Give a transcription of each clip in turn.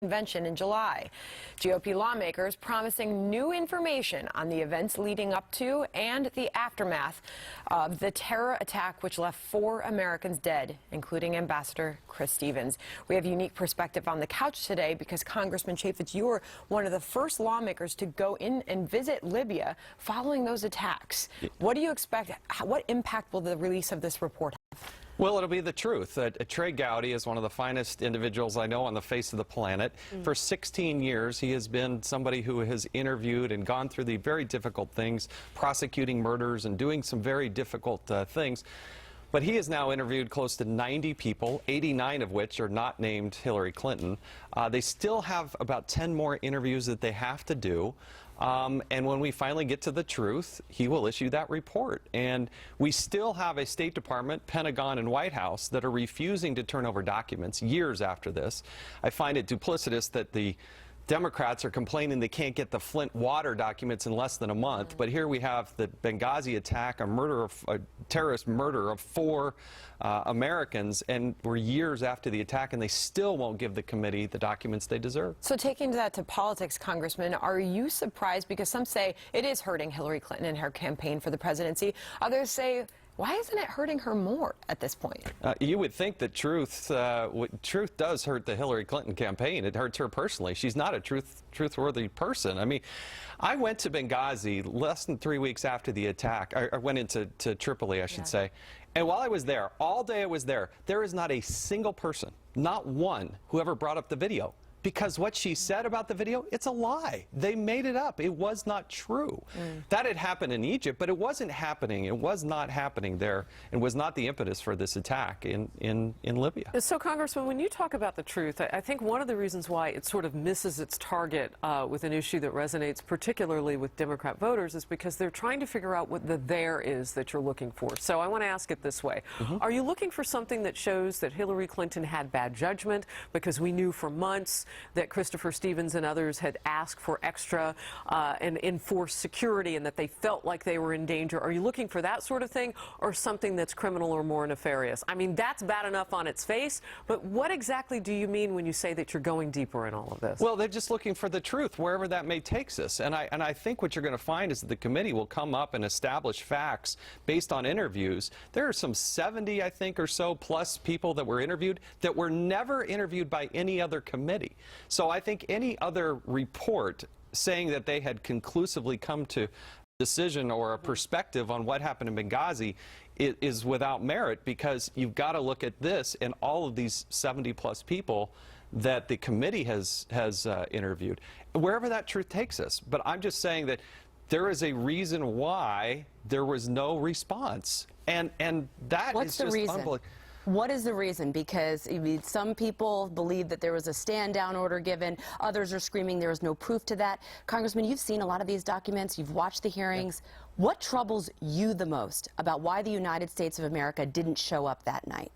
Convention in July. GOP lawmakers promising new information on the events leading up to and the aftermath of the terror attack which left 4 Americans dead, including Ambassador Chris Stevens. We have a unique perspective on the couch today because Congressman Chaffetz, you were one of the first lawmakers to go in and visit Libya following those attacks. What do you expect? What impact will the release of this report have? Well, it'll be the truth. Trey Gowdy is one of the finest individuals I know on the face of the planet. For 16 years, he has been somebody who has interviewed and gone through the very difficult things, prosecuting murders and doing some very difficult things. But he has now interviewed close to 90 people, 89 of which are not named Hillary Clinton. They still have about 10 more interviews that they have to do. And when we finally get to the truth, he will issue that report. And we still have a State Department, Pentagon, and White House that are refusing to turn over documents years after this. I find it duplicitous that the Democrats are complaining they can't get the Flint water documents in less than a month, but here we have the Benghazi attack, a terrorist murder of 4 Americans, and we're years after the attack, and they still won't give the committee the documents they deserve. So taking that to politics, Congressman, are you surprised? Because some say it is hurting Hillary Clinton and her campaign for the presidency. Others say, why isn't it hurting her more at this point? You would think that truth does hurt the Hillary Clinton campaign. It hurts her personally. She's not a truthworthy person. I mean, I went to Benghazi less than 3 weeks after the attack. I went into Tripoli, I should say. And while I was there, all day I was there, there is not a single person, not one, who ever brought up the video. Because what she said about the video, it's a lie. They made it up. It was not true. That had happened in Egypt, but it wasn't happening. It was not happening there and was not the impetus for this attack in Libya. So, Congressman, when you talk about the truth, I think one of the reasons why it sort of misses its target with an issue that resonates particularly with Democrat voters is because they're trying to figure out what the there is that you're looking for. So I want to ask it this way. Are you looking for something that shows that Hillary Clinton had bad judgment because we knew for months that Christopher Stevens and others had asked for extra and enforced security and that they felt like they were in danger? Are you looking for that sort of thing or something that's criminal or more nefarious? I mean, that's bad enough on its face, but what exactly do you mean when you say that you're going deeper in all of this? Well, they're just looking for the truth, wherever that may take us. And I think what you're going to find is that the committee will come up and establish facts based on interviews. There are some 70, I think, or so plus people that were interviewed that were never interviewed by any other committee. So I think any other report saying that they had conclusively come to a decision or a perspective on what happened in Benghazi is without merit, because you've got to look at this and all of these 70-plus people that the committee has interviewed, wherever that truth takes us. But I'm just saying that there is a reason why there was no response, and that is just unbelievable. What is the reason? Because some people believe that there was a stand-down order given. Others are screaming there is no proof to that. Congressman, you've seen a lot of these documents. You've watched the hearings. What troubles you the most about why the United States of America didn't show up that night?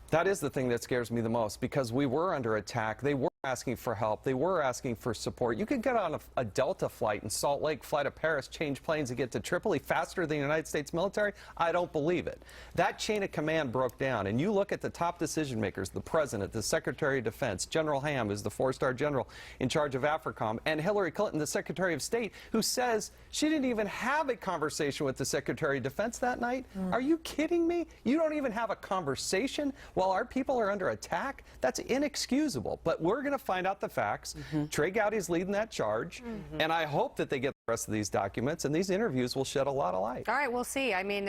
That is the thing that scares me the most, because we were under attack. They were asking for help. They were asking for support. You could get on a Delta flight in Salt Lake, fly to Paris, change planes and get to Tripoli faster than the United States military. I don't believe it. That chain of command broke down, and you look at the top decision makers, the President, the Secretary of Defense, General Ham is the 4-star general in charge of AFRICOM, and Hillary Clinton, the Secretary of State, who says she didn't even have a conversation with the Secretary of Defense that night. Are you kidding me? You don't even have a conversation while our people are under attack? That's inexcusable. But we're going to find out the facts. Trey Gowdy is leading that charge, and I hope that they get the rest of these documents, and these interviews will shed a lot of light. All right, we'll see. I mean,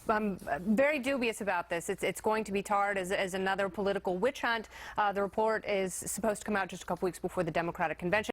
I'm very dubious about this. It's going to be tarred as another political witch hunt. The report is supposed to come out just a couple weeks before the Democratic convention.